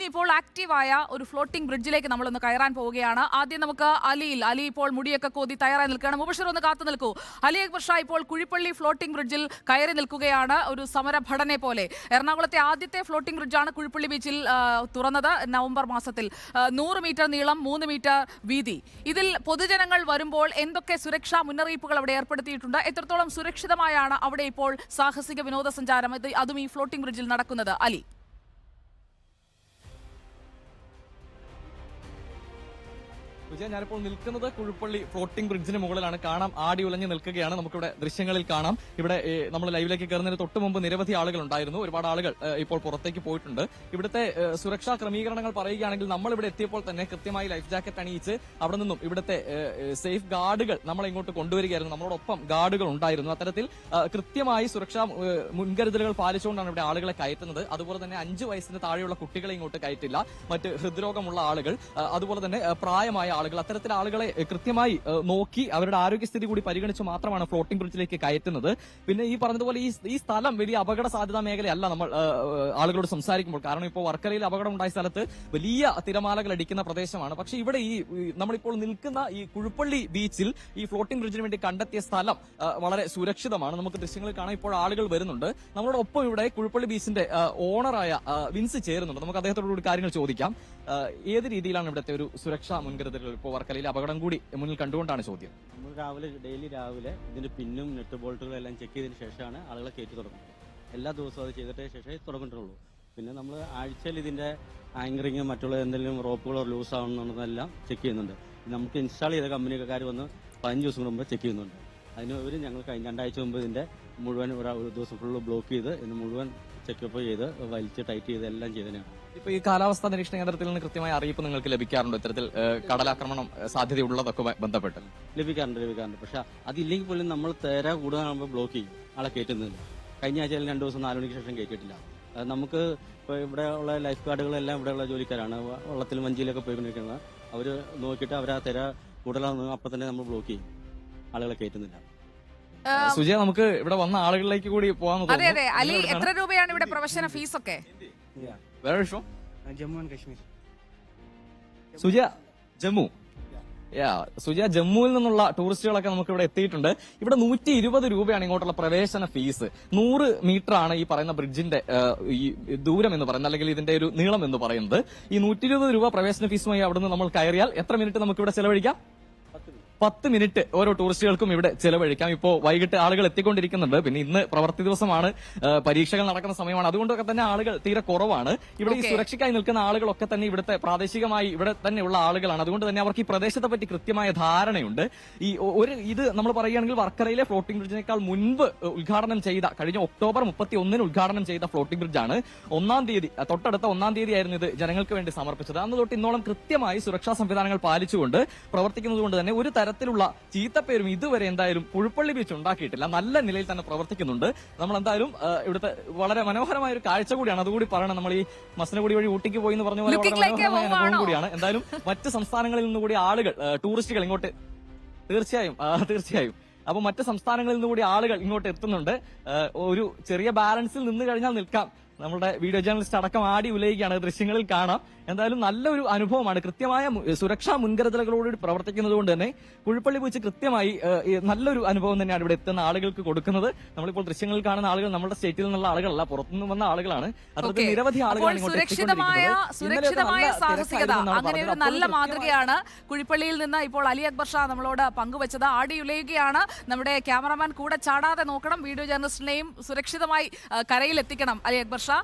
ഇനിയിപ്പോൾ ആക്റ്റീവായ ഒരു ഫ്ലോട്ടിംഗ് ബ്രിഡ്ജിലേക്ക് നമ്മളൊന്ന് കയറാൻ പോവുകയാണ്. ആദ്യം നമുക്ക് അലി ഇപ്പോൾ മുടിയൊക്കെ കോതി തയ്യാറായി നിൽക്കുകയാണ്. മുബഷിർ ഒന്ന് കാത്തു നിൽക്കൂ. അലി അക്ബർ ഷാ ഇപ്പോൾ കുഴിപ്പള്ളി ഫ്ലോട്ടിംഗ് ബ്രിഡ്ജിൽ കയറി നിൽക്കുകയാണ്, ഒരു സമരഭടനെ പോലെ. എറണാകുളത്തെ ആദ്യത്തെ ഫ്ലോട്ടിംഗ് ബ്രിഡ്ജാണ് കുഴിപ്പള്ളി ബീച്ചിൽ തുറന്നത് നവംബർ മാസത്തിൽ. 100 മീറ്റർ നീളം, 3 മീറ്റർ വീതി. ഇതിൽ പൊതുജനങ്ങൾ വരുമ്പോൾ എന്തൊക്കെ സുരക്ഷാ മുന്നറിയിപ്പുകൾ അവിടെ ഏർപ്പെടുത്തിയിട്ടുണ്ട്? എത്രത്തോളം സുരക്ഷിതമായാണ് അവിടെ ഇപ്പോൾ സാഹസിക വിനോദസഞ്ചാരം, അതും ഈ ഫ്ലോട്ടിംഗ് ബ്രിഡ്ജിൽ നടക്കുന്നത്? അലി, ഞാനിപ്പോൾ നിൽക്കുന്നത് കുഴിപ്പള്ളി ഫ്ലോട്ടിംഗ് ബ്രിഡ്ജിന് മുകളിലാണ്. കാണാം, ആടി ഉലഞ്ഞ് നിൽക്കുകയാണ്. നമുക്കിവിടെ ദൃശ്യങ്ങളിൽ കാണാം. ഇവിടെ നമ്മൾ ലൈവിലേക്ക് കയറുന്നതിന് തൊട്ട് മുമ്പ് നിരവധി ആളുകൾ ഉണ്ടായിരുന്നു. ഒരുപാട് ആളുകൾ ഇപ്പോൾ പുറത്തേക്ക് പോയിട്ടുണ്ട്. ഇവിടുത്തെ സുരക്ഷാ ക്രമീകരണങ്ങൾ പറയുകയാണെങ്കിൽ നമ്മൾ ഇവിടെ എത്തിയപ്പോൾ തന്നെ കൃത്യമായി ലൈഫ് ജാക്കറ്റ് അണിയിച്ച് അവിടെ നിന്നും ഇവിടുത്തെ സേഫ് ഗാർഡുകൾ നമ്മളെ ഇങ്ങോട്ട് കൊണ്ടുവരികയായിരുന്നു. നമ്മളോടൊപ്പം ഗാർഡുകൾ ഉണ്ടായിരുന്നു. അത്തരത്തിൽ കൃത്യമായി സുരക്ഷാ മുൻകരുതലുകൾ പാലിച്ചുകൊണ്ടാണ് ഇവിടെ ആളുകളെ കയറ്റുന്നത്. അതുപോലെ തന്നെ 5 വയസ്സിന് താഴെയുള്ള കുട്ടികളെ ഇങ്ങോട്ട് കയറ്റില്ല. മറ്റ് ഹൃദ്രോഗമുള്ള ആളുകൾ, അതുപോലെ തന്നെ പ്രായമായ ആളുകൾ, അത്തരത്തിൽ ആളുകളെ കൃത്യമായി നോക്കി അവരുടെ ആരോഗ്യസ്ഥിതി കൂടി പരിഗണിച്ച് മാത്രമാണ് ഫ്ലോട്ടിംഗ് ബ്രിഡ്ജിലേക്ക് കയറ്റുന്നത്. പിന്നെ ഈ പറഞ്ഞതുപോലെ ഈ സ്ഥലം വലിയ അപകട സാധ്യതാ മേഖലയല്ല നമ്മൾ ആളുകളോട് സംസാരിക്കുമ്പോൾ. കാരണം ഇപ്പോൾ വർക്കലയിൽ അപകടം ഉണ്ടായ സ്ഥലത്ത് വലിയ തിരമാലകൾ അടിക്കുന്ന പ്രദേശമാണ്. പക്ഷേ ഇവിടെ ഈ നമ്മളിപ്പോൾ നിൽക്കുന്ന ഈ കുഴിപ്പള്ളി ബീച്ചിൽ ഈ ഫ്ലോട്ടിംഗ് ബ്രിഡ്ജിന് വേണ്ടി കണ്ടെത്തിയ സ്ഥലം വളരെ സുരക്ഷിതമാണ്. നമുക്ക് ദൃശ്യങ്ങളിൽ കാണാം, ഇപ്പോൾ ആളുകൾ വരുന്നുണ്ട്. നമ്മളോടൊപ്പം ഇവിടെ കുഴിപ്പള്ളി ബീച്ചിന്റെ ഓണറായ വിൻസ് ചേരുന്നുണ്ട്. നമുക്ക് അദ്ദേഹത്തോടുകൂടി കാര്യങ്ങൾ ചോദിക്കാം. ഏത് രീതിയിലാണ് ഇവിടുത്തെ ഒരു സുരക്ഷാ മുൻകരുതലുകൾ ഇപ്പോൾ വർക്കലയിൽ അപകടം കൂടി മുന്നിൽ കണ്ടുകൊണ്ടാണ് ചോദ്യം? നമ്മൾ ഡെയിലി രാവിലെ ഇതിന്റെ പിന്നും നെറ്റ് ബോൾട്ടുകളും എല്ലാം ചെക്ക് ചെയ്തതിന് ശേഷമാണ് ആളുകളെ കയറ്റി തുടങ്ങുന്നത്. എല്ലാ ദിവസവും അത് ചെയ്തിട്ടേ ശേഷമേ തുടങ്ങിയിട്ടുള്ളൂ. പിന്നെ നമ്മൾ ആഴ്ചയിൽ ഇതിന്റെ ആങ്കറിങ്, മറ്റുള്ള എന്തെങ്കിലും റോപ്പുകളോ ലൂസ് ആവുന്നതെല്ലാം ചെക്ക് ചെയ്യുന്നുണ്ട്. നമുക്ക് ഇൻസ്റ്റാൾ ചെയ്ത കമ്പനിക്കാർ വന്ന് 15 ദിവസം മുമ്പ് ചെക്ക് ചെയ്യുന്നുണ്ട്. അതിന് ഞങ്ങൾ കഴിഞ്ഞ 2 ആഴ്ച മുമ്പ് ഇതിന്റെ മുഴുവൻ ഒരു ദിവസം ഫുള്ള് ബ്ലോക്ക് ചെയ്ത് ഇന്ന് മുഴുവൻ ചെക്കപ്പ് ചെയ്ത് വലിച്ച് ടൈറ്റ് ചെയ്ത് എല്ലാം ചെയ്തതിനാണ്. ഇപ്പൊ ഈ കാലാവസ്ഥാ നിരീക്ഷണ കേന്ദ്രത്തിൽ നിന്ന് കൃത്യമായ അറിയിപ്പ് നിങ്ങൾക്ക് ലഭിക്കാറുണ്ടോ? ഇത്തരത്തിൽ കടലാക്രമണം സാധ്യതയുള്ളതൊക്കെ ബന്ധപ്പെട്ട് ലഭിക്കാറുണ്ട്. പക്ഷെ അതില്ലെങ്കിൽ പോലും നമ്മൾ തേര കൂടുതലാകുമ്പോൾ ബ്ലോക്ക് ചെയ്യും, ആളെ കയറ്റുന്നില്ല. കഴിഞ്ഞ ആഴ്ചയിൽ 2 ദിവസം 4 മണിക്ക് ശേഷം കയറ്റിയിട്ടില്ല. നമുക്ക് ഇപ്പോൾ ഇവിടെ ഉള്ള ലൈഫ് ഗാർഡുകളെല്ലാം ഇവിടെയുള്ള ജോലിക്കാരാണ്. വള്ളത്തിലും വഞ്ചിയിലൊക്കെ പോയിക്കൊണ്ടിരിക്കുന്നത്. അവർ നോക്കിയിട്ട് അവർ ആ തിര കൂടുതലാകുന്ന അപ്പം തന്നെ നമ്മൾ ബ്ലോക്ക് ചെയ്യും, ആളുകളെ കയറ്റുന്നില്ല. സുജയ, നമുക്ക് ഇവിടെ വന്ന ആളുകളിലേക്ക് കൂടി പോകാൻ. അതെ അതെ അലി, എത്ര രൂപയാണ് ഇവിടെ പ്രവേശന ഫീസ് ഒക്കെ? ജമ്മു ആൻഡ് കാശ്മീർ. സുജയ, ജമ്മു. സുജയ, ജമ്മുവിൽ നിന്നുള്ള ടൂറിസ്റ്റുകളൊക്കെ നമുക്ക് ഇവിടെ എത്തിയിട്ടുണ്ട്. ഇവിടെ 120 രൂപയാണ് ഇങ്ങോട്ടുള്ള പ്രവേശന ഫീസ്. 100 മീറ്റർ ആണ് ഈ പറയുന്ന ബ്രിഡ്ജിന്റെ ഈ ദൂരം എന്ന് പറയുന്നത്, അല്ലെങ്കിൽ ഇതിന്റെ ഒരു നീളം എന്ന് പറയുന്നത്. ഈ 120 രൂപ പ്രവേശന ഫീസുമായി അവിടെ നിന്ന് നമ്മൾ കയറിയാൽ എത്ര മിനിറ്റ് നമുക്ക് ഇവിടെ ചെലവഴിക്കാം? 10 മിനിറ്റ് ഓരോ ടൂറിസ്റ്റുകൾക്കും ഇവിടെ ചെലവഴിക്കാം. ഇപ്പോ വൈകിട്ട് ആളുകൾ എത്തിക്കൊണ്ടിരിക്കുന്നുണ്ട്. പിന്നെ ഇന്ന് പ്രവൃത്തി ദിവസമാണ്, പരീക്ഷകൾ നടക്കുന്ന സമയമാണ്. അതുകൊണ്ടൊക്കെ തന്നെ ആളുകൾ തീരെ കുറവാണ്. ഇവിടെ ഈ സുരക്ഷയ്ക്കായി നിൽക്കുന്ന ആളുകളൊക്കെ തന്നെ ഇവിടുത്തെ പ്രാദേശികമായി ഇവിടെ തന്നെയുള്ള ആളുകളാണ്. അതുകൊണ്ട് തന്നെ അവർക്ക് ഈ പ്രദേശത്തെ പറ്റി കൃത്യമായ ധാരണയുണ്ട്. ഇത് നമ്മൾ പറയുകയാണെങ്കിൽ വർക്കലയിലെ ഫ്ലോട്ടിംഗ് ബ്രിഡ്ജിനേക്കാൾ മുൻപ് ഉദ്ഘാടനം ചെയ്ത, കഴിഞ്ഞ ഒക്ടോബർ 31 ഉദ്ഘാടനം ചെയ്ത ഫ്ലോട്ടിംഗ് ബ്രിഡ്ജാണ്. 1-ാം തീയതി, തൊട്ടടുത്ത 1-ാം തീയതി ആയിരുന്നു ഇത് ജനങ്ങൾക്ക് വേണ്ടി സമർപ്പിച്ചത്. അന്ന് തൊട്ട് ഇന്നോളം കൃത്യമായി സുരക്ഷാ സംവിധാനങ്ങൾ പാലിച്ചുകൊണ്ട് പ്രവർത്തിക്കുന്നതുകൊണ്ട് തന്നെ ഒരു തരത്തിലുള്ള ചീത്തപ്പേരും ഇതുവരെ എന്തായാലും കുഴിപ്പള്ളി ബീച്ച് ഉണ്ടാക്കിയിട്ടില്ല. നല്ല നിലയിൽ തന്നെ പ്രവർത്തിക്കുന്നുണ്ട്. നമ്മൾ എന്തായാലും ഇവിടുത്തെ വളരെ മനോഹരമായ ഒരു കാഴ്ച കൂടിയാണ്. അതുകൂടി പറയണം, നമ്മൾ ഈ മസനഗുഡി വഴി ഊട്ടിക്ക് പോയി എന്ന് പറഞ്ഞ പോലെ വളരെ മനോഹരമായ അനുഭവം കൂടിയാണ്. എന്തായാലും മറ്റ് സംസ്ഥാനങ്ങളിൽ നിന്നുകൂടി ആളുകൾ, ടൂറിസ്റ്റുകൾ ഇങ്ങോട്ട് തീർച്ചയായും അപ്പൊ മറ്റ് സംസ്ഥാനങ്ങളിൽ നിന്നുകൂടി ആളുകൾ ഇങ്ങോട്ട് എത്തുന്നുണ്ട്. ഒരു ചെറിയ ബാലൻസിൽ നിന്ന് കഴിഞ്ഞാൽ നിൽക്കാം. നമ്മുടെ വീഡിയോ ജേർണലിസ്റ്റ് അടക്കം ആടി ഉലയുകയാണ്, ദൃശ്യങ്ങളിൽ കാണാം. എന്തായാലും നല്ലൊരു അനുഭവമാണ്. കൃത്യമായ സുരക്ഷാ മുൻകരുതലുകളോട് പ്രവർത്തിക്കുന്നത് കൊണ്ട് തന്നെ കുഴിപ്പള്ളി ബീച്ച് കൃത്യമായി നല്ലൊരു അനുഭവം തന്നെയാണ് ഇവിടെ എത്തുന്ന ആളുകൾക്ക് കൊടുക്കുന്നത്. നമ്മളിപ്പോൾ ദൃശ്യങ്ങളിൽ കാണുന്ന ആളുകൾ നമ്മുടെ സ്റ്റേറ്റിൽ നിന്നുള്ള ആളുകളല്ല, പുറത്തുനിന്ന് വന്ന ആളുകളാണ്. അതൊക്കെ നിരവധി ആളുകളാണ് സുരക്ഷിതമായ സാഹസികത, അങ്ങനെ ഒരു നല്ല മാതൃകയാണ് കുഴിപ്പള്ളിയിൽ നിന്ന് ഇപ്പോൾ അലി അക്ബർ ഷാ നമ്മളോട് പങ്കുവച്ചത്. ആടി ഉലയുകയാണ്. നമ്മുടെ ക്യാമറമാൻ കൂടെ ചാടാതെ നോക്കണം. വീഡിയോ ജേർണലിസ്റ്റിനെയും സുരക്ഷിതമായി കരയിൽ എത്തിക്കണം അലി അക്ബർ ഷാ.